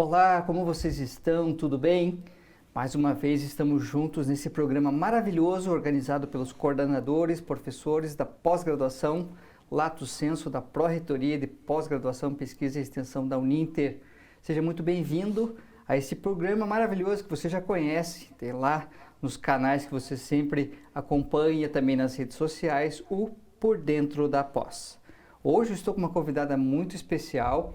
Olá, como vocês estão? Tudo bem? Mais uma vez estamos juntos nesse programa maravilhoso organizado pelos coordenadores, professores da pós-graduação Lato Sensu da Pró-Reitoria de Pós-Graduação, Pesquisa e Extensão da Uninter. Seja muito bem-vindo a esse programa maravilhoso que você já conhece, tem lá nos canais que você sempre acompanha, também nas redes sociais, o Por Dentro da Pós. Hoje eu estou com uma convidada muito especial.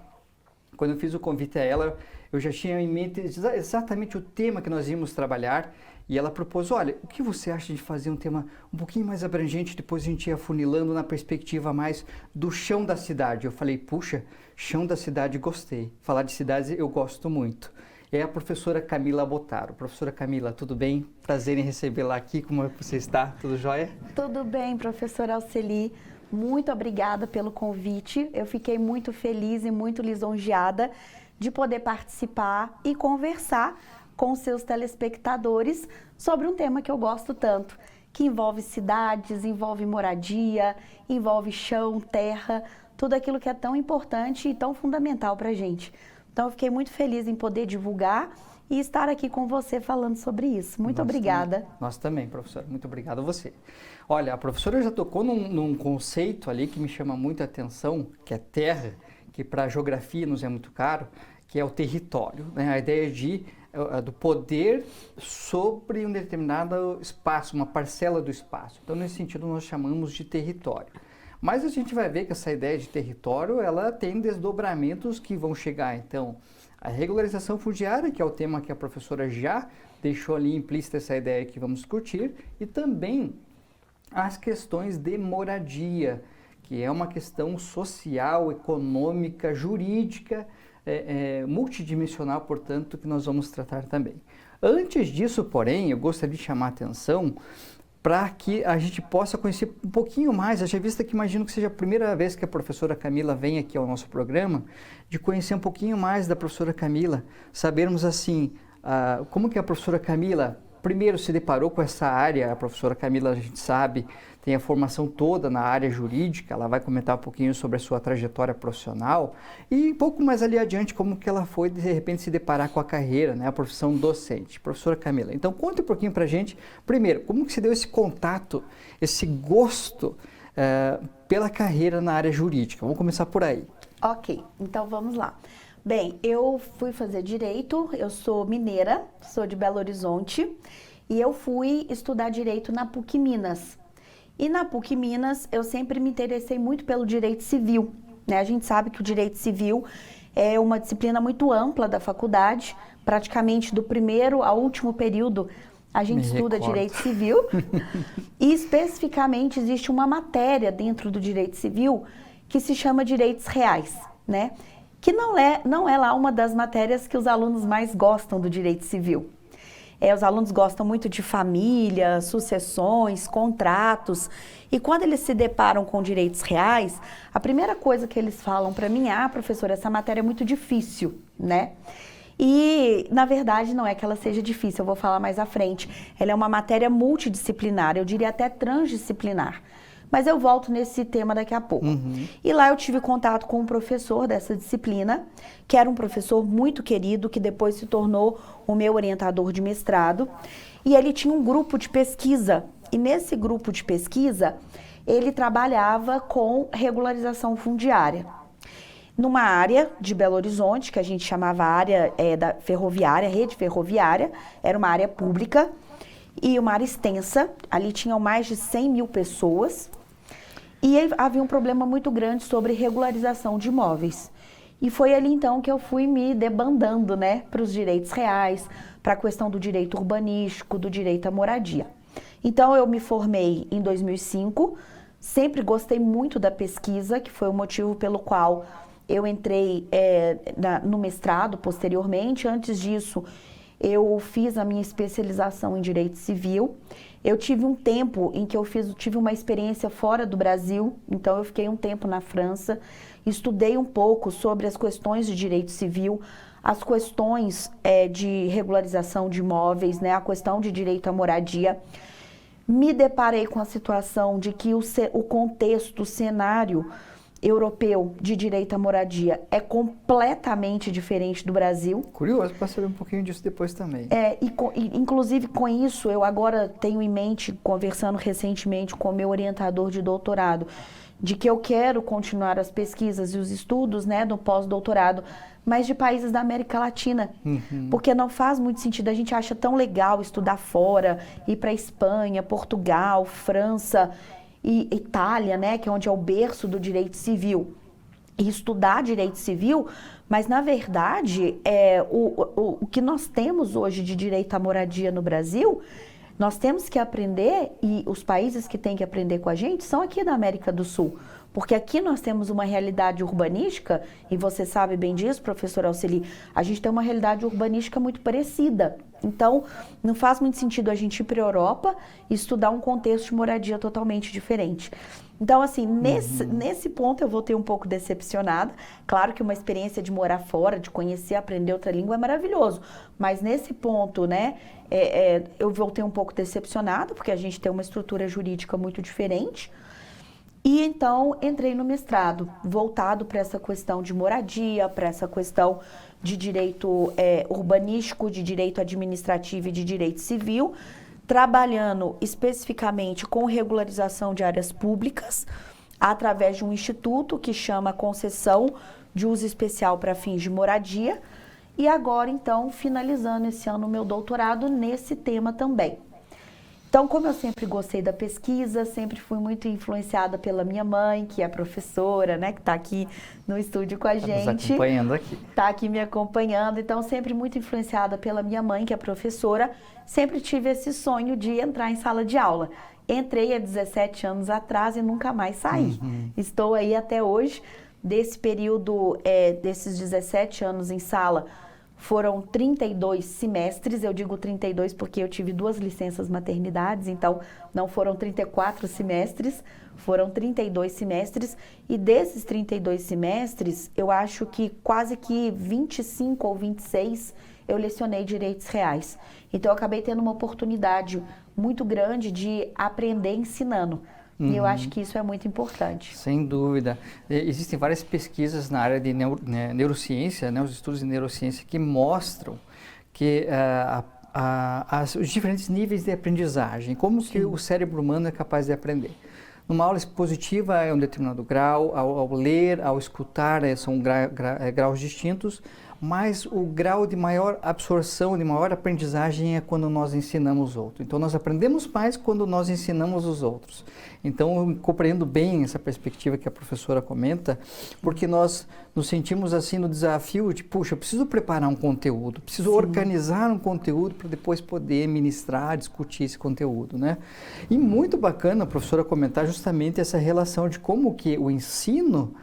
Quando eu fiz o convite a ela, eu já tinha em mente exatamente o tema que nós íamos trabalhar e ela propôs, olha, o que você acha de fazer um tema um pouquinho mais abrangente, depois a gente ia afunilando na perspectiva mais do chão da cidade. Eu falei, puxa, chão da cidade, gostei. Falar de cidades eu gosto muito. É a professora Camila Bottaro. Professora Camila, tudo bem? Prazer em recebê-la aqui, como você está? Tudo jóia? Tudo bem, professora Alceli. Muito obrigada pelo convite. Eu fiquei muito feliz e muito lisonjeada de poder participar e conversar com seus telespectadores sobre um tema que eu gosto tanto, que envolve cidades, envolve moradia, envolve chão, terra, tudo aquilo que é tão importante e tão fundamental para a gente. Então, eu fiquei muito feliz em poder divulgar e estar aqui com você falando sobre isso. Muito obrigada. Nós também, professora. Muito obrigado a você. Olha, a professora já tocou num conceito ali que me chama muita atenção, que é terra, que para a geografia nos é muito caro, que é o território, né? A ideia do poder sobre um determinado espaço, uma parcela do espaço. Então, nesse sentido, nós chamamos de território. Mas a gente vai ver que essa ideia de território, ela tem desdobramentos que vão chegar, então, a regularização fundiária, que é o tema que a professora já deixou ali implícita essa ideia que vamos discutir, e também as questões de moradia, que é uma questão social, econômica, jurídica, multidimensional, portanto, que nós vamos tratar também. Antes disso, porém, eu gostaria de chamar a atenção para que a gente possa conhecer um pouquinho mais, haja vista que imagino que seja a primeira vez que a professora Camila vem aqui ao nosso programa, de conhecer um pouquinho mais da professora Camila, sabermos assim, como que a professora Camila primeiro se deparou com essa área. A professora Camila, a gente sabe, tem a formação toda na área jurídica, ela vai comentar um pouquinho sobre a sua trajetória profissional e um pouco mais ali adiante como que ela foi de repente se deparar com a carreira, né, a profissão docente. Professora Camila, então conta um pouquinho pra gente, primeiro, como que se deu esse contato, esse gosto pela carreira na área jurídica? Vamos começar por aí. Ok, então vamos lá. Bem, eu fui fazer Direito, eu sou mineira, sou de Belo Horizonte e eu fui estudar Direito na PUC Minas. E na PUC Minas eu sempre me interessei muito pelo Direito Civil, né? A gente sabe que o Direito Civil é uma disciplina muito ampla da faculdade, praticamente do primeiro ao último período a gente estuda Direito Civil e especificamente existe uma matéria dentro do Direito Civil que se chama Direitos Reais, né? Que não é lá uma das matérias que os alunos mais gostam do direito civil. Os alunos gostam muito de família, sucessões, contratos, e quando eles se deparam com direitos reais, a primeira coisa que eles falam para mim é, professora, essa matéria é muito difícil, né? E, na verdade, não é que ela seja difícil, eu vou falar mais à frente. Ela é uma matéria multidisciplinar, eu diria até transdisciplinar. Mas eu volto nesse tema daqui a pouco. E lá eu tive contato com um professor dessa disciplina, que era um professor muito querido, que depois se tornou o meu orientador de mestrado. E ele tinha um grupo de pesquisa. E nesse grupo de pesquisa, ele trabalhava com regularização fundiária. Numa área de Belo Horizonte, que a gente chamava área da ferroviária, rede ferroviária, era uma área pública e uma área extensa. Ali tinham mais de 100 mil pessoas. E havia um problema muito grande sobre regularização de imóveis. E foi ali então que eu fui me debandando, né, para os direitos reais, para a questão do direito urbanístico, do direito à moradia. Então eu me formei em 2005, sempre gostei muito da pesquisa, que foi o motivo pelo qual eu entrei no mestrado posteriormente. Antes disso, eu fiz a minha especialização em Direito Civil. Eu tive um tempo em que eu tive uma experiência fora do Brasil, então eu fiquei um tempo na França, estudei um pouco sobre as questões de direito civil, as questões de regularização de imóveis, né, a questão de direito à moradia. Me deparei com a situação de que o contexto, o cenário europeu de direito à moradia é completamente diferente do Brasil. Curioso para saber um pouquinho disso depois também. Inclusive com isso, eu agora tenho em mente, conversando recentemente com o meu orientador de doutorado, de que eu quero continuar as pesquisas e os estudos, né, no pós-doutorado, mas de países da América Latina. Porque não faz muito sentido, a gente acha tão legal estudar fora, ir para Espanha, Portugal, França e Itália, né, que é onde é o berço do direito civil, e estudar direito civil, mas na verdade o que nós temos hoje de direito à moradia no Brasil, nós temos que aprender, e os países que têm que aprender com a gente são aqui da América do Sul, porque aqui nós temos uma realidade urbanística, e você sabe bem disso, professor Alceli, a gente tem uma realidade urbanística muito parecida. Então, não faz muito sentido a gente ir para a Europa e estudar um contexto de moradia totalmente diferente. Então, assim, nesse ponto eu vou ter um pouco decepcionada. Claro que uma experiência de morar fora, de conhecer, aprender outra língua é maravilhoso. Mas nesse ponto, né, eu vou ter um pouco decepcionada, porque a gente tem uma estrutura jurídica muito diferente. E então entrei no mestrado, voltado para essa questão de moradia, para essa questão de direito urbanístico, de direito administrativo e de direito civil, trabalhando especificamente com regularização de áreas públicas, através de um instituto que chama Concessão de Uso Especial para Fins de Moradia, e agora então finalizando esse ano o meu doutorado nesse tema também. Então, como eu sempre gostei da pesquisa, sempre fui muito influenciada pela minha mãe, que é professora, né, que está aqui no estúdio com a gente. Nos acompanhando aqui. Está aqui me acompanhando, então sempre muito influenciada pela minha mãe, que é professora, sempre tive esse sonho de entrar em sala de aula. Entrei há 17 anos atrás e nunca mais saí. Estou aí até hoje, desse período, desses 17 anos em sala, foram 32 semestres, eu digo 32 porque eu tive 2 licenças maternidades, então não foram 34 semestres, foram 32 semestres, e desses 32 semestres, eu acho que quase que 25 ou 26 eu lecionei direitos reais. Então eu acabei tendo uma oportunidade muito grande de aprender ensinando. E eu acho que isso é muito importante. Sem dúvida. Existem várias pesquisas na área de neurociência, né, os estudos de neurociência, que mostram que os diferentes níveis de aprendizagem, como que o cérebro humano é capaz de aprender. Numa aula expositiva é um determinado grau, ao ler, ao escutar são graus distintos, mas o grau de maior absorção, de maior aprendizagem é quando nós ensinamos outro. Então, nós aprendemos mais quando nós ensinamos os outros. Então, eu compreendo bem essa perspectiva que a professora comenta, porque nós nos sentimos assim no desafio de, puxa, eu preciso preparar um conteúdo, preciso organizar um conteúdo para depois poder ministrar, discutir esse conteúdo, né? E muito bacana a professora comentar justamente essa relação de como que o ensino,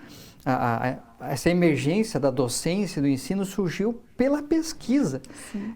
essa emergência da docência, do ensino, surgiu pela pesquisa.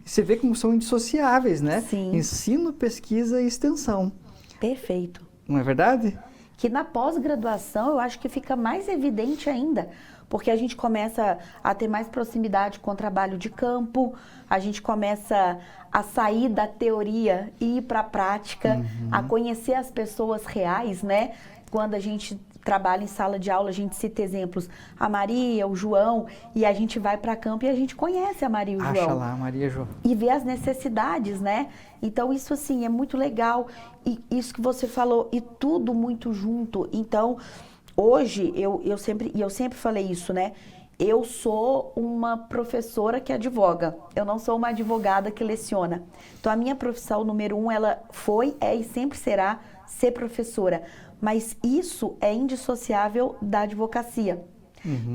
Você vê como são indissociáveis, né? Ensino, pesquisa e extensão. Perfeito. Não é verdade? Que na pós-graduação eu acho que fica mais evidente ainda, porque a gente começa a ter mais proximidade com o trabalho de campo, a gente começa a sair da teoria e ir para a prática, a conhecer as pessoas reais, né? Quando a gente trabalha em sala de aula, a gente cita exemplos, a Maria, o João, e a gente vai para campo e a gente conhece a Maria e o João. Acha lá, Maria e João. E vê as necessidades, né? Então, isso assim, é muito legal. E isso que você falou, e tudo muito junto. Então, hoje, eu sempre falei isso, né? Eu sou uma professora que advoga, eu não sou uma advogada que leciona. Então, a minha profissão número 1, ela foi, é e sempre será ser professora. Mas isso é indissociável da advocacia.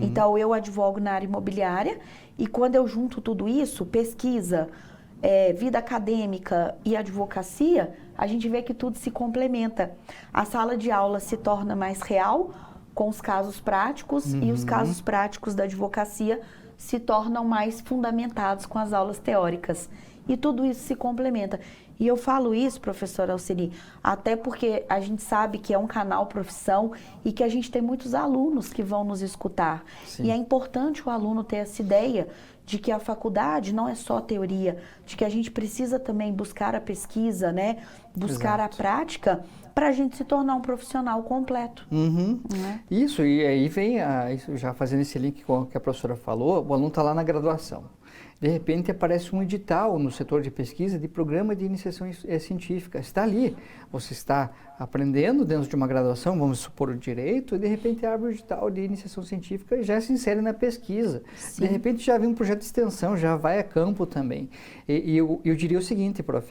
Então, eu advogo na área imobiliária e quando eu junto tudo isso, pesquisa, vida acadêmica e advocacia, a gente vê que tudo se complementa. A sala de aula se torna mais real com os casos práticos e os casos práticos da advocacia se tornam mais fundamentados com as aulas teóricas. E tudo isso se complementa. E eu falo isso, professora Alceli, até porque a gente sabe que é um canal profissão e que a gente tem muitos alunos que vão nos escutar. Sim. E é importante o aluno ter essa ideia de que a faculdade não é só teoria, de que a gente precisa também buscar a pesquisa, né? Buscar a prática para a gente se tornar um profissional completo. Né? Isso, e aí vem, já fazendo esse link com o que a professora falou, o aluno está lá na graduação. De repente aparece um edital no setor de pesquisa de programa de iniciação científica. Está ali, você está aprendendo dentro de uma graduação, vamos supor o direito, e de repente abre o edital de iniciação científica e já se insere na pesquisa. Sim. De repente já vem um projeto de extensão, já vai a campo também. E eu diria o seguinte, prof.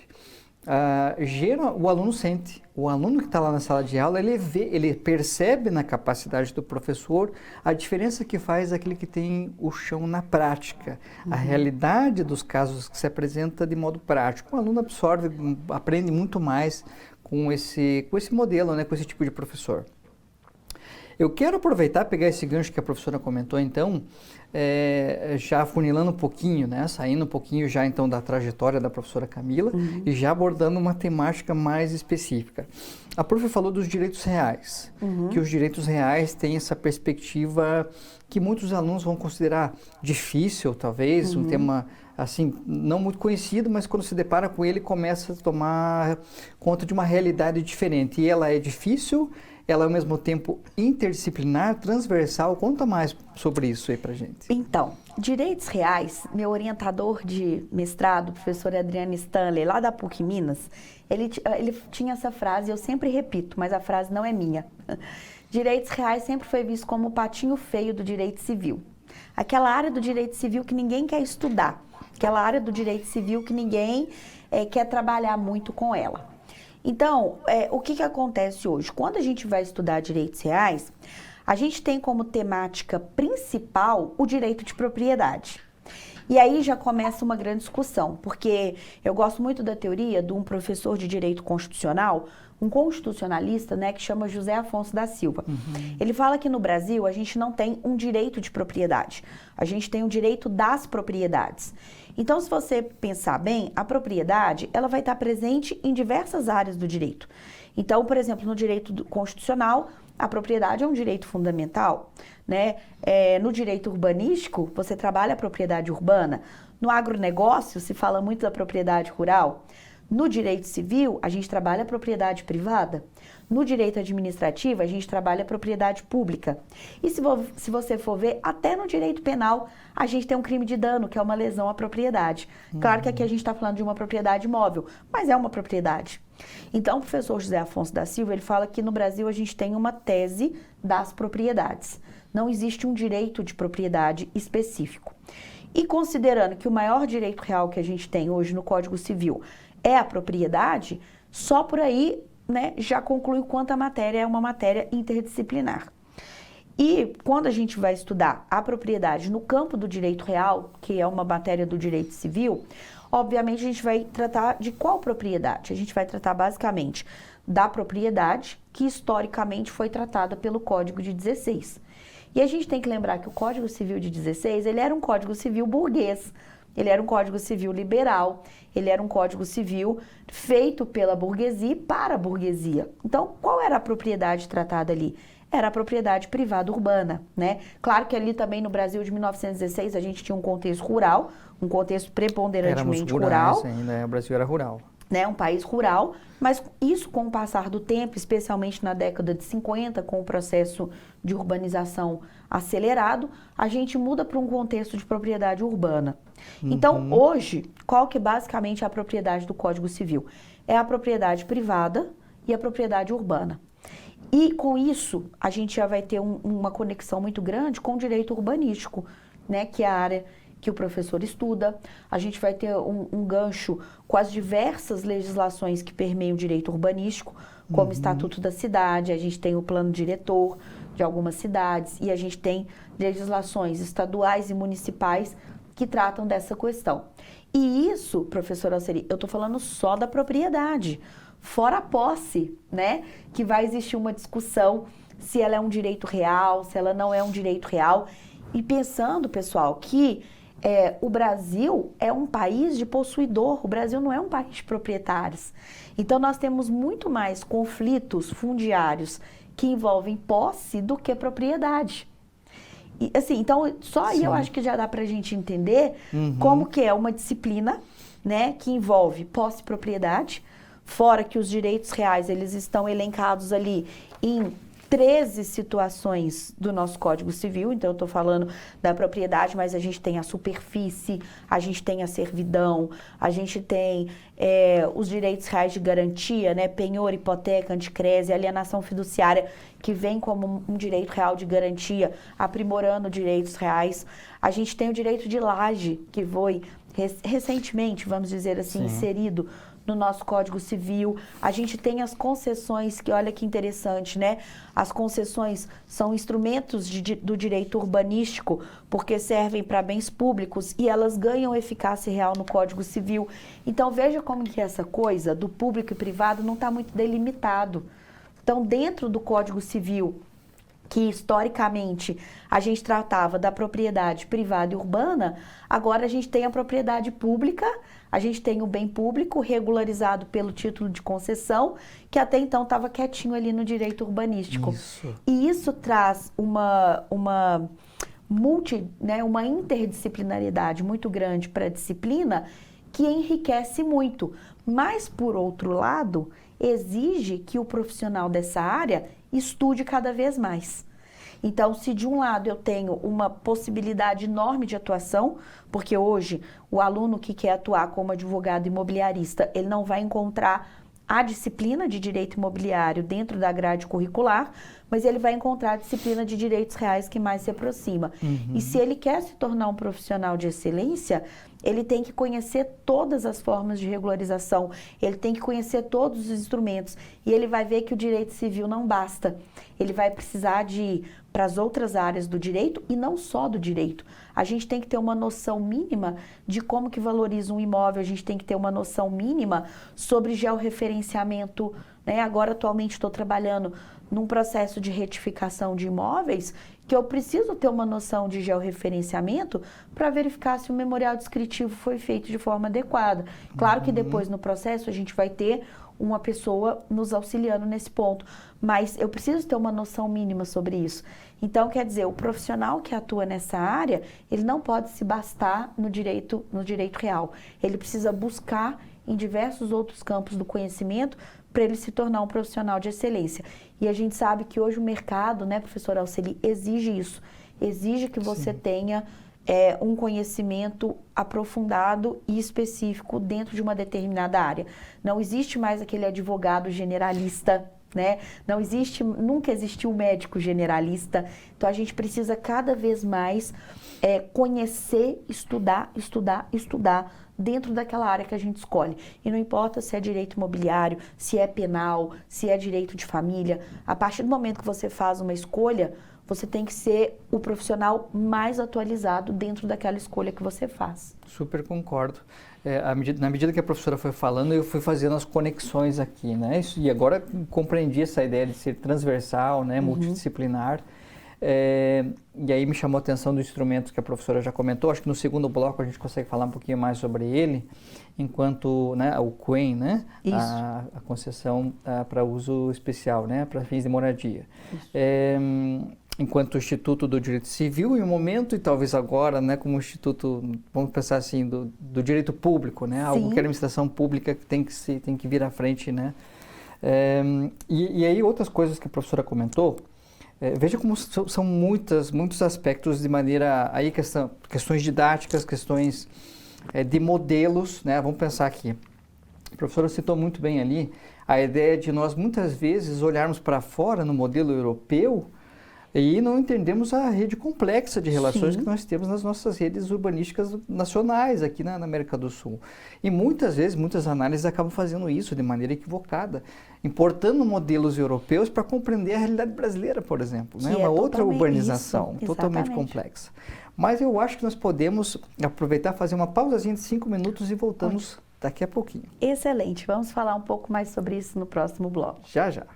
O aluno sente, o aluno que está lá na sala de aula, ele percebe na capacidade do professor a diferença que faz aquele que tem o chão na prática, a realidade dos casos que se apresenta de modo prático. O aluno absorve, aprende muito mais com esse modelo, né, com esse tipo de professor. Eu quero aproveitar, pegar esse gancho que a professora comentou, então, já afunilando um pouquinho, né, saindo um pouquinho já então da trajetória da professora Camila e já abordando uma temática mais específica. A prof falou dos direitos reais, que os direitos reais têm essa perspectiva que muitos alunos vão considerar difícil, talvez, um tema assim, não muito conhecido, mas quando se depara com ele, começa a tomar conta de uma realidade diferente. E ela é difícil, ela é ao mesmo tempo interdisciplinar, transversal. Conta mais sobre isso aí pra gente. Então, direitos reais, meu orientador de mestrado, professor Adriano Stanley, lá da PUC Minas, ele tinha essa frase, eu sempre repito, mas a frase não é minha. Direitos reais sempre foi visto como o patinho feio do direito civil. Aquela área do direito civil que ninguém quer estudar. Aquela área do direito civil que ninguém quer trabalhar muito com ela. Então, o que acontece hoje? Quando a gente vai estudar direitos reais, a gente tem como temática principal o direito de propriedade. E aí já começa uma grande discussão, porque eu gosto muito da teoria de um professor de direito constitucional, um constitucionalista, né, que chama José Afonso da Silva. Ele fala que no Brasil a gente não tem um direito de propriedade, a gente tem um direito das propriedades. Então, se você pensar bem, a propriedade, ela vai estar presente em diversas áreas do direito. Então, por exemplo, no direito constitucional, a propriedade é um direito fundamental, né? No direito urbanístico, você trabalha a propriedade urbana. No agronegócio, se fala muito da propriedade rural. No direito civil, a gente trabalha a propriedade privada. No direito administrativo, a gente trabalha a propriedade pública. E se você for ver, até no direito penal, a gente tem um crime de dano, que é uma lesão à propriedade. Claro que aqui a gente está falando de uma propriedade imóvel, mas é uma propriedade. Então, o professor José Afonso da Silva, ele fala que no Brasil a gente tem uma tese das propriedades. Não existe um direito de propriedade específico. E considerando que o maior direito real que a gente tem hoje no Código Civil é a propriedade, só por aí, né, já conclui o quanto a matéria é uma matéria interdisciplinar. E quando a gente vai estudar a propriedade no campo do direito real, que é uma matéria do direito civil, obviamente a gente vai tratar de qual propriedade? A gente vai tratar basicamente da propriedade que historicamente foi tratada pelo Código de 16. E a gente tem que lembrar que o Código Civil de 16, ele era um Código Civil burguês. Ele era um Código Civil liberal, ele era um Código Civil feito pela burguesia e para a burguesia. Então, qual era a propriedade tratada ali? Era a propriedade privada urbana, né? Claro que ali também no Brasil de 1916 a gente tinha um contexto rural, um contexto preponderantemente rural. Ainda, o Brasil era rural. Né, um país rural, mas isso com o passar do tempo, especialmente na década de 50, com o processo de urbanização acelerado, a gente muda para um contexto de propriedade urbana. Então, hoje, qual que basicamente é a propriedade do Código Civil? É a propriedade privada e a propriedade urbana. E com isso, a gente já vai ter uma conexão muito grande com o direito urbanístico, né, que é a área que o professor estuda. A gente vai ter um gancho com as diversas legislações que permeiam o direito urbanístico, como o Estatuto da Cidade, a gente tem o plano diretor de algumas cidades e a gente tem legislações estaduais e municipais que tratam dessa questão. E isso, professora Alceli, eu estou falando só da propriedade, fora a posse, né? Que vai existir uma discussão se ela é um direito real, se ela não é um direito real. E pensando, pessoal, que o Brasil é um país de possuidor, o Brasil não é um país de proprietários. Então, nós temos muito mais conflitos fundiários que envolvem posse do que propriedade. E, assim, então, só aí eu acho que já dá para a gente entender como que é uma disciplina, né, que envolve posse e propriedade, fora que os direitos reais, eles estão elencados ali em 13 situações do nosso Código Civil. Então, eu estou falando da propriedade, mas a gente tem a superfície, a gente tem a servidão, a gente tem os direitos reais de garantia, né? Penhor, hipoteca, anticrese, alienação fiduciária, que vem como um direito real de garantia, aprimorando direitos reais. A gente tem o direito de laje, que foi recentemente, vamos dizer assim, inserido no nosso Código Civil. A gente tem as concessões, que olha que interessante, né? As concessões são instrumentos do direito urbanístico, porque servem para bens públicos e elas ganham eficácia real no Código Civil. Então, veja como que essa coisa do público e privado não está muito delimitado. Então, dentro do Código Civil, que historicamente a gente tratava da propriedade privada e urbana, agora a gente tem a propriedade pública, a gente tem o bem público regularizado pelo título de concessão, que até então estava quietinho ali no direito urbanístico. Isso. E isso traz uma interdisciplinaridade muito grande para a disciplina, que enriquece muito. Mas, por outro lado, exige que o profissional dessa área estude cada vez mais. Então, se de um lado eu tenho uma possibilidade enorme de atuação, porque hoje o aluno que quer atuar como advogado imobiliarista, ele não vai encontrar a disciplina de direito imobiliário dentro da grade curricular, mas ele vai encontrar a disciplina de direitos reais que mais se aproxima. E se ele quer se tornar um profissional de excelência, ele tem que conhecer todas as formas de regularização, ele tem que conhecer todos os instrumentos, e ele vai ver que o direito civil não basta. Ele vai precisar de ir para as outras áreas do direito, e não só do direito. A gente tem que ter uma noção mínima de como que valoriza um imóvel, a gente tem que ter uma noção mínima sobre georreferenciamento, né? Agora, atualmente, estou trabalhando num processo de retificação de imóveis, que eu preciso ter uma noção de georreferenciamento para verificar se o memorial descritivo foi feito de forma adequada. Claro que depois, no processo, a gente vai ter uma pessoa nos auxiliando nesse ponto, mas eu preciso ter uma noção mínima sobre isso. Então, quer dizer, o profissional que atua nessa área, ele não pode se bastar no direito real. Ele precisa buscar em diversos outros campos do conhecimento para ele se tornar um profissional de excelência. E a gente sabe que hoje o mercado, né, professora Alceli, exige isso. Exige que você tenha um conhecimento aprofundado e específico dentro de uma determinada área. Não existe mais aquele advogado generalista, né? Nunca existiu médico generalista. Então, a gente precisa cada vez mais conhecer, estudar dentro daquela área que a gente escolhe. E não importa se é direito imobiliário, se é penal, se é direito de família. A partir do momento que você faz uma escolha, você tem que ser o profissional mais atualizado dentro daquela escolha que você faz. Super concordo. Na medida que a professora foi falando, eu fui fazendo as conexões aqui, né? E agora compreendi essa ideia de ser transversal, né? Multidisciplinar. E aí me chamou a atenção do instrumento que a professora já comentou. Acho que no segundo bloco a gente consegue falar um pouquinho mais sobre ele, enquanto, né, o CUEM, né? A concessão para uso especial, né? Para fins de moradia. Enquanto Instituto do Direito Civil, em um momento, e talvez agora, né, como Instituto, vamos pensar assim, do direito público, né, algo que a administração pública tem que vir à frente, né. E aí outras coisas que a professora comentou, veja como são muitos aspectos de maneira, aí questões didáticas, questões de modelos, né, vamos pensar aqui. A professora citou muito bem ali a ideia de nós muitas vezes olharmos para fora no modelo europeu e não entendemos a rede complexa de relações que nós temos nas nossas redes urbanísticas nacionais aqui na América do Sul. E muitas vezes, muitas análises acabam fazendo isso de maneira equivocada, importando modelos europeus para compreender a realidade brasileira, por exemplo, né? Uma outra urbanização totalmente complexa. Mas eu acho que nós podemos aproveitar, fazer uma pausazinha de 5 minutos e voltamos daqui a pouquinho. Excelente, vamos falar um pouco mais sobre isso no próximo bloco. Já, já.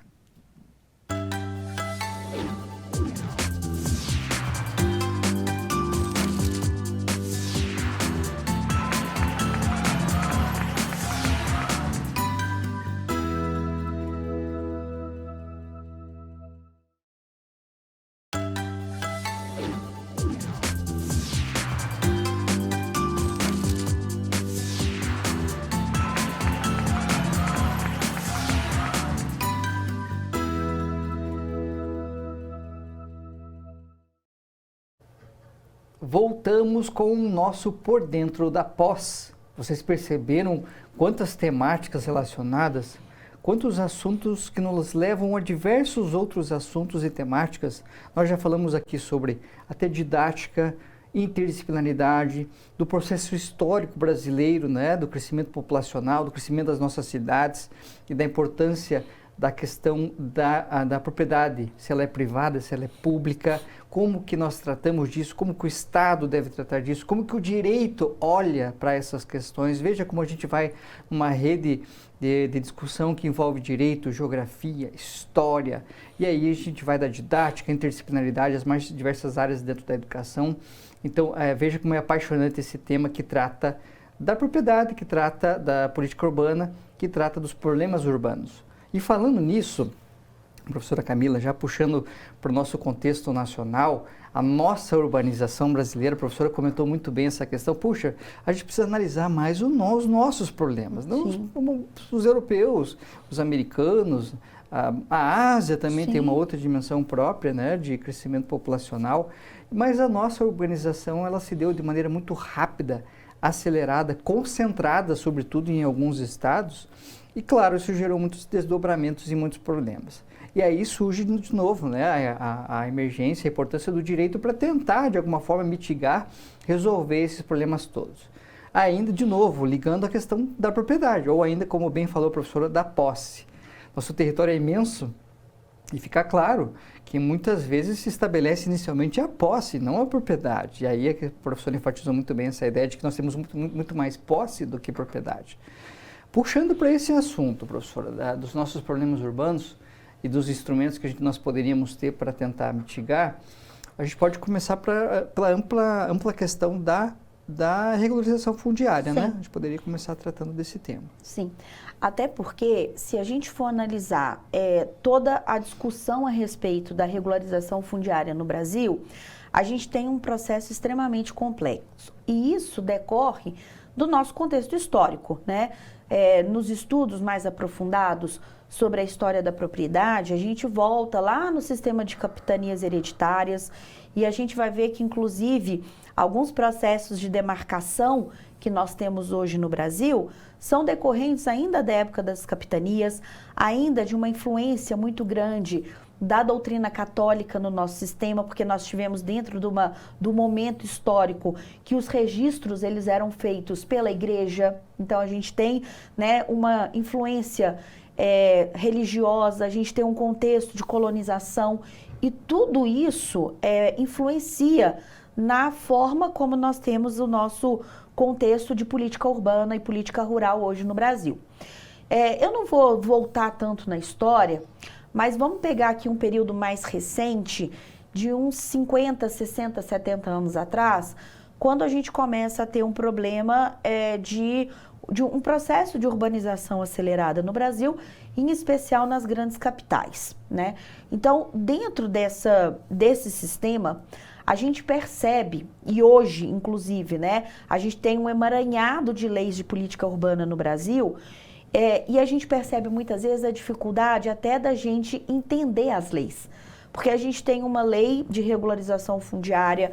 voltamos com o nosso Por Dentro da Pós. Vocês perceberam quantas temáticas relacionadas, quantos assuntos que nos levam a diversos outros assuntos e temáticas. Nós já falamos aqui sobre até didática, interdisciplinaridade, do processo histórico brasileiro, né, do crescimento populacional, do crescimento das nossas cidades e da importância da questão da propriedade, se ela é privada, se ela é pública, como que nós tratamos disso, como que o Estado deve tratar disso, como que o direito olha para essas questões. Veja como a gente vai numa rede de discussão que envolve direito, geografia, história, e aí a gente vai da didática, interdisciplinaridade, as mais diversas áreas dentro da educação. Então, veja como é apaixonante esse tema que trata da propriedade, que trata da política urbana, que trata dos problemas urbanos. E falando nisso, professora Camila, já puxando para o nosso contexto nacional, a nossa urbanização brasileira, a professora comentou muito bem essa questão. Puxa, a gente precisa analisar mais os nossos problemas, não os europeus, os americanos, a Ásia também tem uma outra dimensão própria, né, de crescimento populacional, mas a nossa urbanização ela se deu de maneira muito rápida, acelerada, concentrada, sobretudo em alguns estados, e claro, isso gerou muitos desdobramentos e muitos problemas. E aí surge de novo, né, a emergência, a importância do direito para tentar, de alguma forma, mitigar, resolver esses problemas todos. Ainda, de novo, ligando a questão da propriedade, ou ainda, como bem falou a professora, da posse. Nosso território é imenso e fica claro que muitas vezes se estabelece inicialmente a posse, não a propriedade. E aí é que a professora enfatizou muito bem essa ideia de que nós temos muito mais posse do que propriedade. Puxando para esse assunto, professora, dos nossos problemas urbanos e dos instrumentos que nós poderíamos ter para tentar mitigar, a gente pode começar pela ampla questão da regularização fundiária, né? A gente poderia começar tratando desse tema. Sim, até porque se a gente for analisar toda a discussão a respeito da regularização fundiária no Brasil, a gente tem um processo extremamente complexo. E isso decorre do nosso contexto histórico, né? Nos estudos mais aprofundados sobre a história da propriedade, a gente volta lá no sistema de capitanias hereditárias e a gente vai ver que, inclusive, alguns processos de demarcação que nós temos hoje no Brasil são decorrentes ainda da época das capitanias, ainda de uma influência muito grande da doutrina católica no nosso sistema, porque nós tivemos dentro do momento histórico que os registros eles eram feitos pela igreja, então a gente tem, né, uma influência religiosa, a gente tem um contexto de colonização e tudo isso influencia na forma como nós temos o nosso contexto de política urbana e política rural hoje no Brasil. Eu não vou voltar tanto na história, mas vamos pegar aqui um período mais recente, de uns 50, 60, 70 anos atrás, quando a gente começa a ter um problema de um processo de urbanização acelerada no Brasil, em especial nas grandes capitais, né? Então, dentro desse sistema, a gente percebe, e hoje, inclusive, né, a gente tem um emaranhado de leis de política urbana no Brasil, e a gente percebe muitas vezes a dificuldade até da gente entender as leis. Porque a gente tem uma lei de regularização fundiária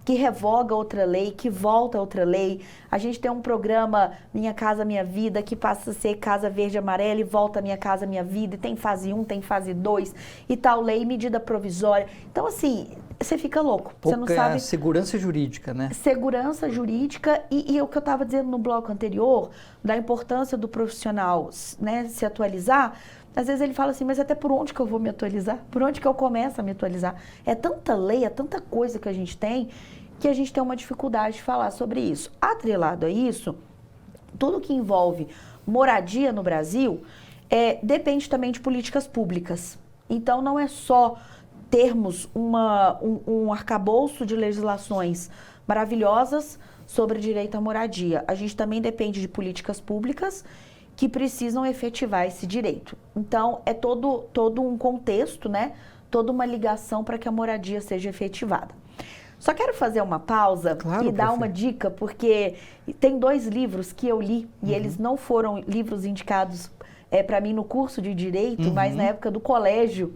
que revoga outra lei, que volta a outra lei. A gente tem um programa Minha Casa Minha Vida, que passa a ser Casa Verde e Amarela e volta Minha Casa Minha Vida. E tem fase 1, tem fase 2 e tal lei, medida provisória. Então, assim, você fica louco. Você não sabe. Segurança jurídica, né? Segurança jurídica e o que eu estava dizendo no bloco anterior, da importância do profissional, né, se atualizar. Às vezes ele fala assim, mas até por onde que eu vou me atualizar? Por onde que eu começo a me atualizar? É tanta lei, é tanta coisa que a gente tem uma dificuldade de falar sobre isso. Atrelado a isso, tudo que envolve moradia no Brasil depende também de políticas públicas. Então, não é só termos um arcabouço de legislações maravilhosas sobre direito à moradia. A gente também depende de políticas públicas que precisam efetivar esse direito. Então, é todo um contexto, né? Toda uma ligação para que a moradia seja efetivada. Só quero fazer uma pausa e dar uma dica, porque tem 2 livros que eu li, e eles não foram livros indicados para mim no curso de Direito, mas na época do colégio.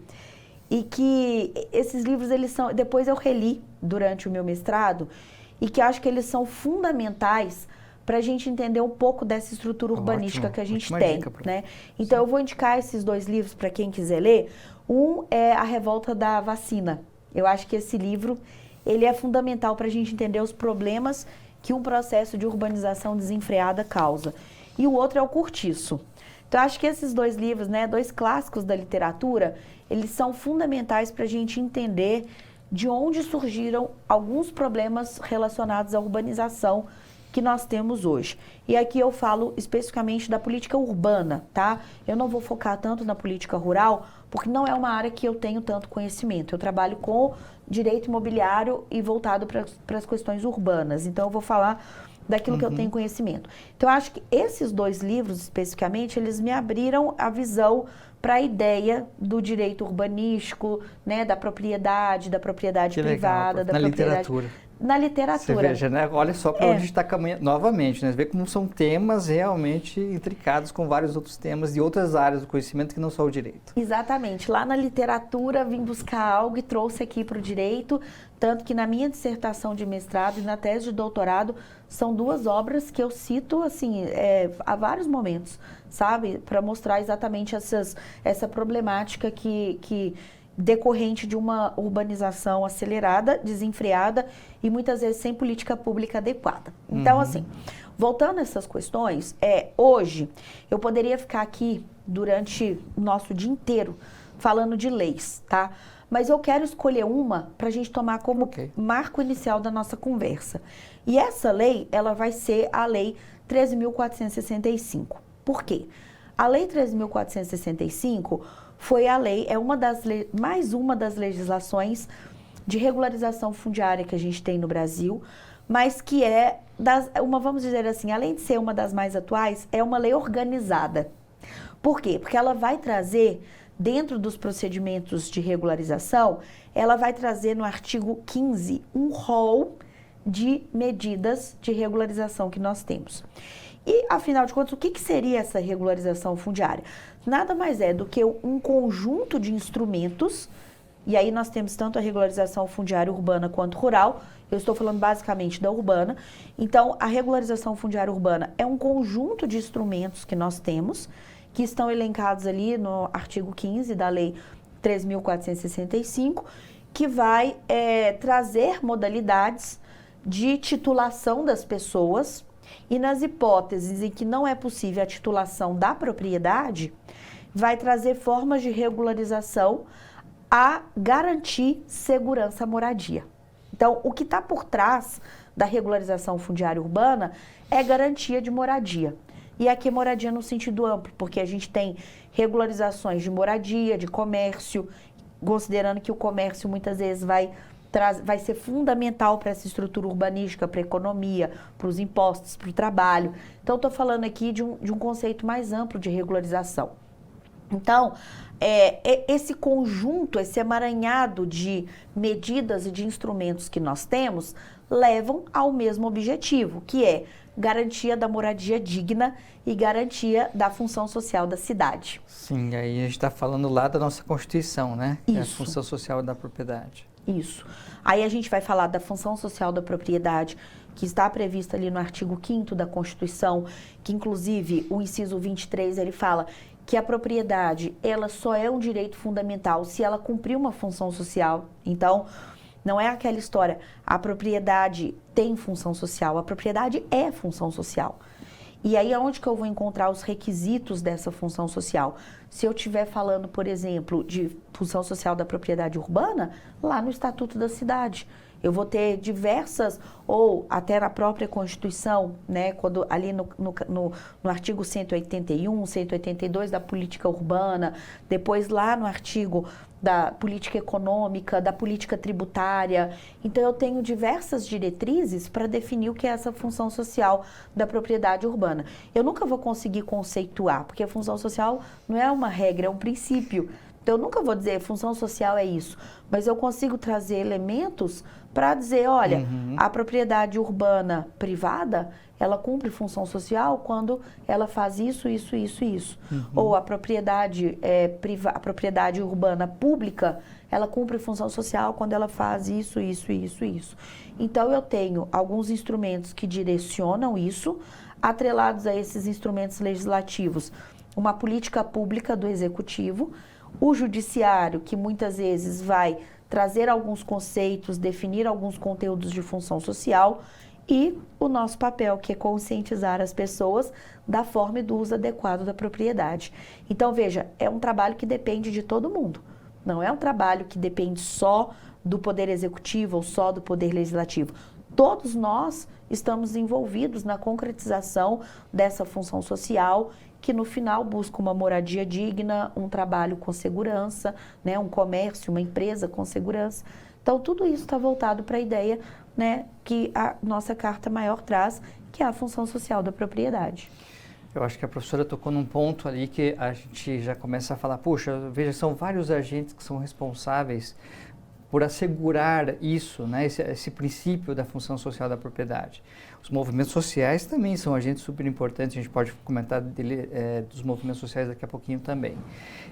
e que esses livros, eles são, depois eu reli durante o meu mestrado, e que eu acho que eles são fundamentais para a gente entender um pouco dessa estrutura urbanística que a gente tem, né? Então, eu vou indicar esses 2 livros para quem quiser ler. Um é A Revolta da Vacina. Eu acho que esse livro, ele é fundamental para a gente entender os problemas que um processo de urbanização desenfreada causa. E o outro é O Cortiço. Então, eu acho que esses 2 livros, né, 2 clássicos da literatura, eles são fundamentais para a gente entender de onde surgiram alguns problemas relacionados à urbanização que nós temos hoje. E aqui eu falo especificamente da política urbana, tá? Eu não vou focar tanto na política rural, porque não é uma área que eu tenho tanto conhecimento. Eu trabalho com direito imobiliário e voltado para as questões urbanas. Então, eu vou falar daquilo que eu tenho conhecimento. Então, eu acho que esses 2 livros, especificamente, eles me abriram a visão para a ideia do direito urbanístico, né, da propriedade privada, da propriedade... literatura. Na literatura. Você veja, né? Olha só para onde a gente está caminhando novamente, né? Você vê como são temas realmente intricados com vários outros temas de outras áreas do conhecimento que não só o direito. Exatamente. Lá na literatura vim buscar algo e trouxe aqui para o direito, tanto que na minha dissertação de mestrado e na tese de doutorado são 2 obras que eu cito assim há vários momentos, sabe? Para mostrar exatamente essa problemática que decorrente de uma urbanização acelerada, desenfreada e muitas vezes sem política pública adequada. Então, assim, voltando a essas questões, hoje eu poderia ficar aqui durante o nosso dia inteiro falando de leis, tá? Mas eu quero escolher uma para a gente tomar como marco inicial da nossa conversa. E essa lei, ela vai ser a Lei 13.465. Por quê? A Lei 13.465 foi a lei, mais uma das legislações de regularização fundiária que a gente tem no Brasil, mas que vamos dizer assim, além de ser uma das mais atuais, é uma lei organizada. Por quê? Porque ela vai trazer, dentro dos procedimentos de regularização, ela vai trazer no artigo 15 um rol de medidas de regularização que nós temos. E, afinal de contas, o que seria essa regularização fundiária? Nada mais é do que um conjunto de instrumentos, e aí nós temos tanto a regularização fundiária urbana quanto rural, eu estou falando basicamente da urbana. Então, a regularização fundiária urbana é um conjunto de instrumentos que nós temos, que estão elencados ali no artigo 15 da Lei 3.465, que vai trazer modalidades de titulação das pessoas. E nas hipóteses em que não é possível a titulação da propriedade, vai trazer formas de regularização a garantir segurança à moradia. Então, o que está por trás da regularização fundiária urbana é garantia de moradia. E aqui moradia no sentido amplo, porque a gente tem regularizações de moradia, de comércio, considerando que o comércio muitas vezes vai ser fundamental para essa estrutura urbanística, para a economia, para os impostos, para o trabalho. Então, estou falando aqui de um conceito mais amplo de regularização. Então, esse conjunto, esse emaranhado de medidas e de instrumentos que nós temos, levam ao mesmo objetivo, que é garantia da moradia digna e garantia da função social da cidade. Sim, aí a gente está falando lá da nossa Constituição, né? Isso. É a função social da propriedade. Isso. Aí a gente vai falar da função social da propriedade, que está prevista ali no artigo 5º da Constituição, que inclusive o inciso 23, ele fala que a propriedade, ela só é um direito fundamental se ela cumprir uma função social. Então, não é aquela história, a propriedade tem função social, a propriedade é função social. E aí, aonde que eu vou encontrar os requisitos dessa função social? Se eu estiver falando, por exemplo, de função social da propriedade urbana, lá no Estatuto da Cidade. Eu vou ter diversas, ou até na própria Constituição, né, quando, ali no artigo 181, 182 da política urbana, depois lá no artigo da política econômica, da política tributária. Então, eu tenho diversas diretrizes para definir o que é essa função social da propriedade urbana. Eu nunca vou conseguir conceituar, porque a função social não é uma regra, é um princípio. Então, eu nunca vou dizer função social é isso, mas eu consigo trazer elementos para dizer, olha, a propriedade urbana privada, ela cumpre função social quando ela faz isso, isso, isso, isso. Ou a propriedade, a propriedade urbana pública, ela cumpre função social quando ela faz isso, isso, isso, isso. Então, eu tenho alguns instrumentos que direcionam isso, atrelados a esses instrumentos legislativos, uma política pública do executivo, o judiciário, que muitas vezes vai trazer alguns conceitos, definir alguns conteúdos de função social, e o nosso papel, que é conscientizar as pessoas da forma e do uso adequado da propriedade. Então, veja, é um trabalho que depende de todo mundo. Não é um trabalho que depende só do Poder Executivo ou só do Poder Legislativo. Todos nós estamos envolvidos na concretização dessa função social, que no final busca uma moradia digna, um trabalho com segurança, né, um comércio, uma empresa com segurança. Então, tudo isso está voltado para a ideia, né, que a nossa Carta Maior traz, que é a função social da propriedade. Eu acho que a professora tocou num ponto ali que a gente já começa a falar, puxa, veja, são vários agentes que são responsáveis por assegurar isso, né, esse princípio da função social da propriedade. Os movimentos sociais também são agentes super importantes, a gente pode comentar dos movimentos sociais daqui a pouquinho também.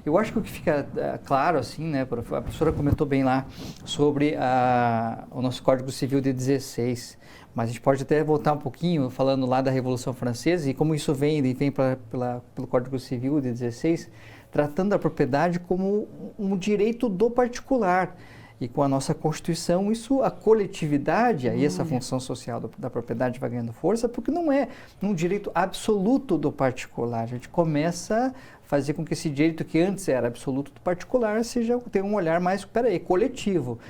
Eu acho que o que fica claro, assim, né, a professora comentou bem lá sobre o nosso Código Civil de 16, mas a gente pode até voltar um pouquinho falando lá da Revolução Francesa e como isso vem pelo Código Civil de 16, tratando a propriedade como um direito do particular. E com a nossa Constituição, a coletividade, aí essa função social da propriedade vai ganhando força, porque não é um direito absoluto do particular. A gente começa a fazer com que esse direito que antes era absoluto do particular tenha um olhar mais, coletivo.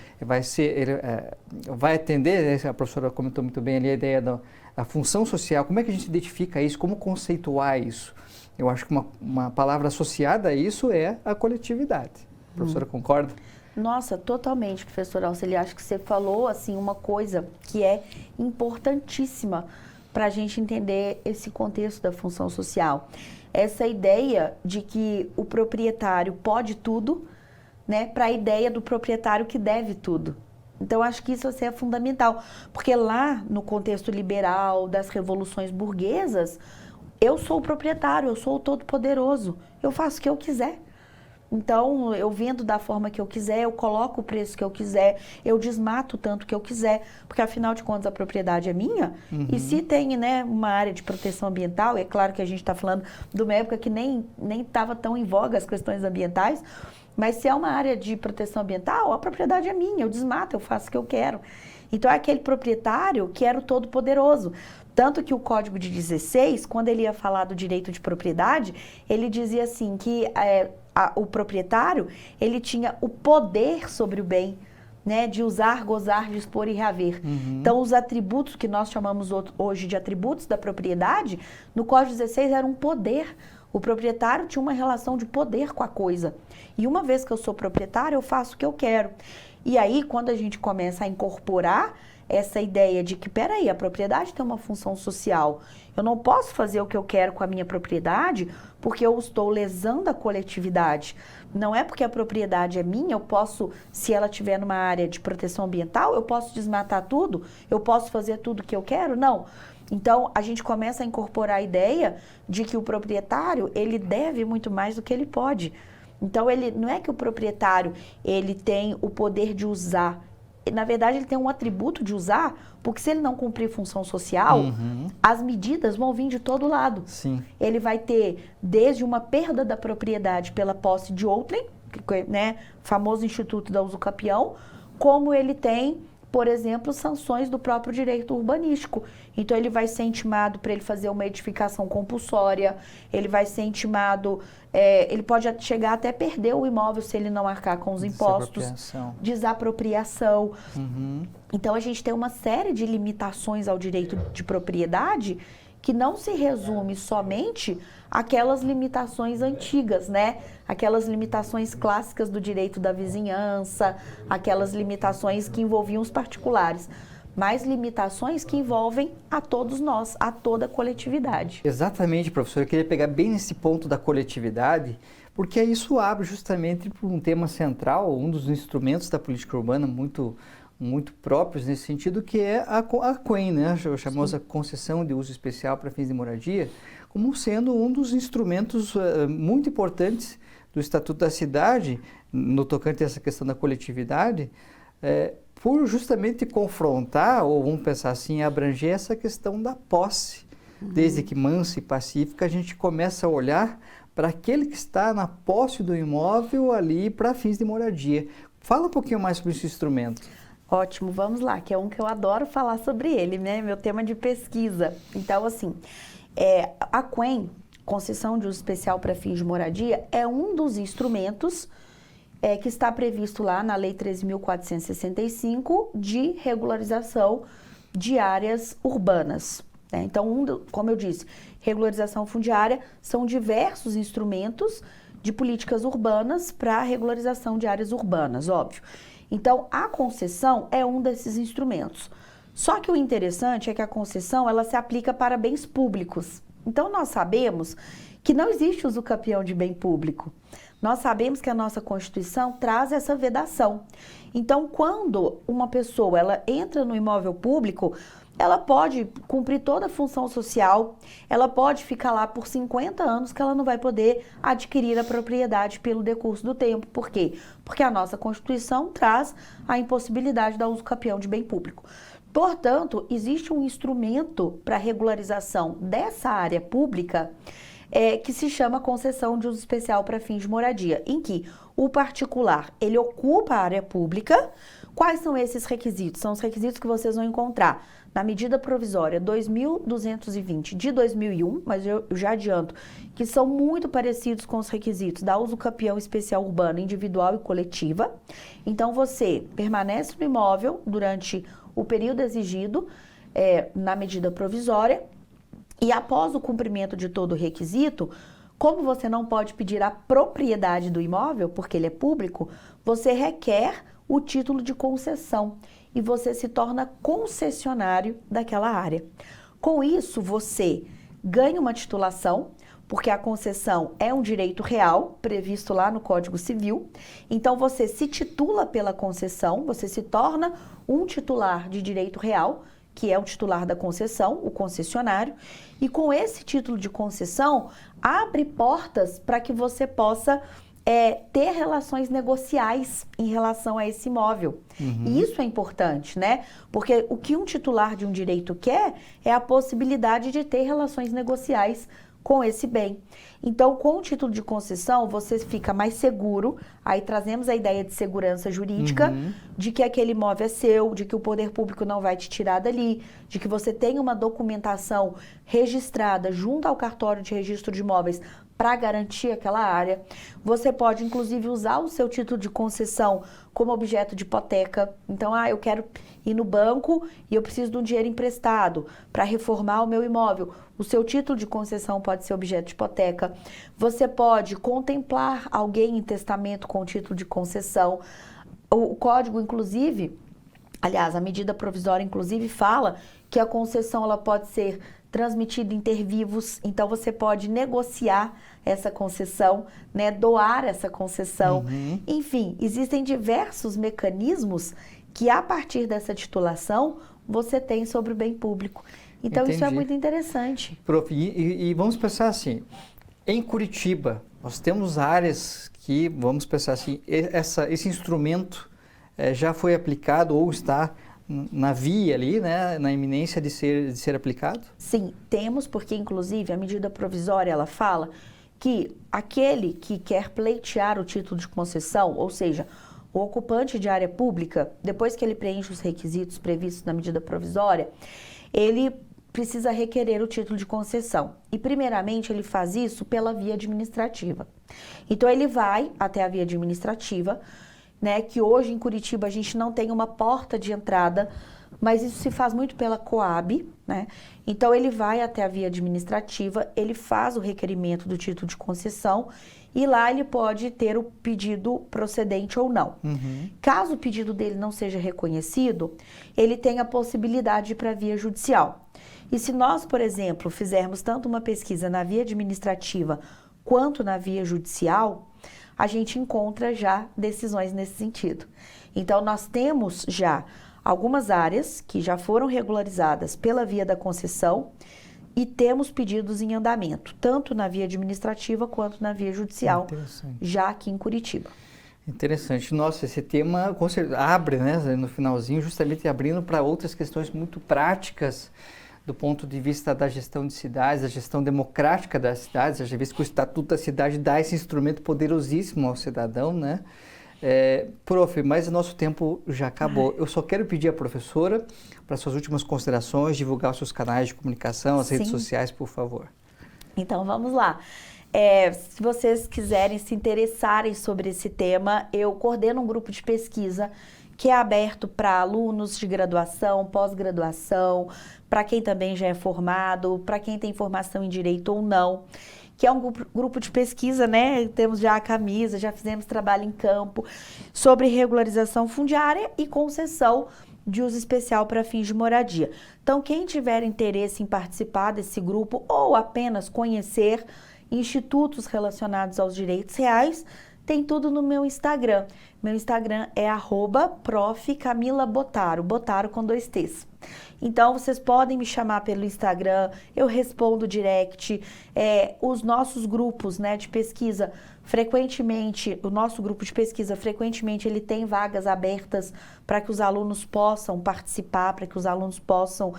Vai atender, a professora comentou muito bem ali a ideia da função social. Como é que a gente identifica isso? Como conceituar isso? Eu acho que uma palavra associada a isso é a coletividade. A professora concorda? Nossa, totalmente, professora Alceli. Acho que você falou assim, uma coisa que é importantíssima para a gente entender esse contexto da função social. Essa ideia de que o proprietário pode tudo, né, para a ideia do proprietário que deve tudo. Então, acho que isso assim, é fundamental, porque lá no contexto liberal, das revoluções burguesas, eu sou o proprietário, eu sou o todo-poderoso, eu faço o que eu quiser. Então, eu vendo da forma que eu quiser, eu coloco o preço que eu quiser, eu desmato o tanto que eu quiser, porque afinal de contas a propriedade é minha. E se tem, né, uma área de proteção ambiental, é claro que a gente está falando de uma época que nem estava tão em voga as questões ambientais, mas se é uma área de proteção ambiental, a propriedade é minha, eu desmato, eu faço o que eu quero. Então, é aquele proprietário que era o todo-poderoso. Tanto que o Código de 16, quando ele ia falar do direito de propriedade, ele dizia assim que o proprietário, ele tinha o poder sobre o bem, né, de usar, gozar, dispor e reaver. Então, os atributos que nós chamamos hoje de atributos da propriedade, no Código 16 era um poder. O proprietário tinha uma relação de poder com a coisa. E uma vez que eu sou proprietário, eu faço o que eu quero. E aí, quando a gente começa a incorporar essa ideia de que, peraí, a propriedade tem uma função social. Eu não posso fazer o que eu quero com a minha propriedade porque eu estou lesando a coletividade. Não é porque a propriedade é minha, eu posso, se ela estiver numa área de proteção ambiental, eu posso desmatar tudo, eu posso fazer tudo o que eu quero? Não. Então, a gente começa a incorporar a ideia de que o proprietário, ele deve muito mais do que ele pode. Então, não é que o proprietário, ele tem o poder de usar. Na verdade, ele tem um atributo de usar, porque se ele não cumprir função social, as medidas vão vir de todo lado. Sim. Ele vai ter desde uma perda da propriedade pela posse de outrem, né, famoso Instituto da Usucapião, como ele tem, por exemplo, sanções do próprio direito urbanístico. Então, ele vai ser intimado para ele fazer uma edificação compulsória, ele vai ser intimado, ele pode chegar até perder o imóvel se ele não arcar com os impostos. Desapropriação. Então, a gente tem uma série de limitações ao direito de propriedade que não se resume somente àquelas limitações antigas, né? Aquelas limitações clássicas do direito da vizinhança, aquelas limitações que envolviam os particulares, mas limitações que envolvem a todos nós, a toda a coletividade. Exatamente, professor. Eu queria pegar bem nesse ponto da coletividade, porque isso abre justamente para um tema central, um dos instrumentos da política urbana muito muito próprios nesse sentido, que é a CUEM, né? A famosa concessão de uso especial para fins de moradia, como sendo um dos instrumentos muito importantes do Estatuto da Cidade, no tocante a essa questão da coletividade, por justamente confrontar, ou vamos pensar assim, abranger essa questão da posse. Desde que mansa e pacífica, a gente começa a olhar para aquele que está na posse do imóvel ali para fins de moradia. Fala um pouquinho mais sobre esse instrumento. Ótimo, vamos lá, que é um que eu adoro falar sobre ele, né? Meu tema de pesquisa. Então, assim, a CUEM, Concessão de Uso Especial para Fins de Moradia, é um dos instrumentos que está previsto lá na Lei 13.465 de regularização de áreas urbanas. Né? Então, como eu disse, regularização fundiária são diversos instrumentos de políticas urbanas para a regularização de áreas urbanas, óbvio. Então, a concessão é um desses instrumentos. Só que o interessante é que a concessão, ela se aplica para bens públicos. Então, nós sabemos que não existe usucapião de bem público. Nós sabemos que a nossa Constituição traz essa vedação. Então, quando uma pessoa ela entra no imóvel público, ela pode cumprir toda a função social, ela pode ficar lá por 50 anos que ela não vai poder adquirir a propriedade pelo decurso do tempo. Por quê? Porque a nossa Constituição traz a impossibilidade da usucapião de bem público. Portanto, existe um instrumento para regularização dessa área pública que se chama concessão de uso especial para fins de moradia, em que o particular, ele ocupa a área pública. Quais são esses requisitos? São os requisitos que vocês vão encontrar na medida provisória 2.220 de 2001, mas eu já adianto que são muito parecidos com os requisitos da usucapião especial urbana individual e coletiva. Então, você permanece no imóvel durante o período exigido na medida provisória e após o cumprimento de todo o requisito, como você não pode pedir a propriedade do imóvel, porque ele é público, você requer o título de concessão e você se torna concessionário daquela área. Com isso, você ganha uma titulação, porque a concessão é um direito real, previsto lá no Código Civil. Então, você se titula pela concessão, você se torna um titular de direito real, que é o titular da concessão, o concessionário, e com esse título de concessão, abre portas para que você possa ter relações negociais em relação a esse imóvel. E isso é importante, né? Porque o que um titular de um direito quer é a possibilidade de ter relações negociais com esse bem. Então, com o título de concessão, você fica mais seguro, aí trazemos a ideia de segurança jurídica, de que aquele imóvel é seu, de que o poder público não vai te tirar dali, de que você tem uma documentação registrada junto ao cartório de registro de imóveis para garantir aquela área. Você pode, inclusive, usar o seu título de concessão como objeto de hipoteca. Então, eu quero ir no banco e eu preciso de um dinheiro emprestado para reformar o meu imóvel. O seu título de concessão pode ser objeto de hipoteca. Você pode contemplar alguém em testamento com o título de concessão. O código, inclusive, aliás, a medida provisória, inclusive, fala que a concessão ela pode ser transmitida inter vivos, então você pode negociar essa concessão, né, doar essa concessão. Enfim, existem diversos mecanismos que a partir dessa titulação você tem sobre o bem público. Então isso é muito interessante. Prof, e vamos pensar assim, em Curitiba nós temos áreas que, vamos pensar assim, esse instrumento já foi aplicado ou está na via ali, né, na iminência de ser aplicado? Sim, temos, porque inclusive a medida provisória ela fala que aquele que quer pleitear o título de concessão, ou seja, o ocupante de área pública, depois que ele preenche os requisitos previstos na medida provisória, ele precisa requerer o título de concessão. E primeiramente ele faz isso pela via administrativa. Então ele vai até a via administrativa, né, que hoje em Curitiba a gente não tem uma porta de entrada, mas isso se faz muito pela Coab, né? Então ele vai até a via administrativa, ele faz o requerimento do título de concessão e lá ele pode ter o pedido procedente ou não. Caso o pedido dele não seja reconhecido, ele tem a possibilidade de ir para a via judicial. E se nós, por exemplo, fizermos tanto uma pesquisa na via administrativa quanto na via judicial, a gente encontra já decisões nesse sentido. Então, nós temos já algumas áreas que já foram regularizadas pela via da concessão e temos pedidos em andamento, tanto na via administrativa quanto na via judicial, já aqui em Curitiba. Interessante. Nossa, esse tema abre, né, no finalzinho, justamente abrindo para outras questões muito práticas do ponto de vista da gestão de cidades, da gestão democrática das cidades. Já visto que o Estatuto da Cidade dá esse instrumento poderosíssimo ao cidadão, né? Prof, mas o nosso tempo já acabou. Eu só quero pedir à professora para suas últimas considerações, divulgar os seus canais de comunicação, as redes sociais, por favor. Então, vamos lá. Se vocês quiserem se interessarem sobre esse tema, eu coordeno um grupo de pesquisa que é aberto para alunos de graduação, pós-graduação, para quem também já é formado, para quem tem formação em direito ou não, que é um grupo de pesquisa, né? Temos já a camisa, já fizemos trabalho em campo sobre regularização fundiária e concessão de uso especial para fins de moradia. Então, quem tiver interesse em participar desse grupo ou apenas conhecer institutos relacionados aos direitos reais, tem tudo no meu Instagram. Meu Instagram é @profcamilabotaro, Botaro com 2 T's. Então, vocês podem me chamar pelo Instagram, eu respondo direct. Os nossos grupos, né, de pesquisa, frequentemente, o nosso grupo de pesquisa, frequentemente, ele tem vagas abertas para que os alunos possam participar, para que os alunos possam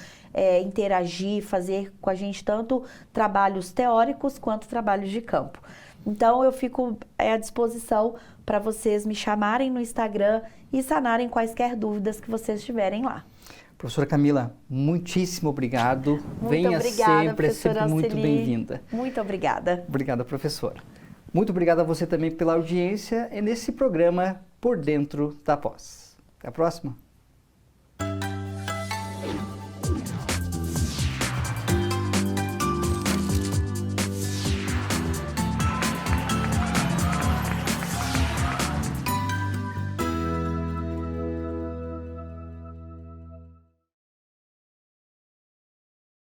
interagir, fazer com a gente tanto trabalhos teóricos quanto trabalhos de campo. Então, eu fico à disposição para vocês me chamarem no Instagram e sanarem quaisquer dúvidas que vocês tiverem lá. Professora Camila, muitíssimo obrigado. Venha sempre, é sempre muito bem-vinda. Muito obrigada. Obrigada, professora. Muito obrigado a você também pela audiência nesse programa Por Dentro da Pós. Até a próxima.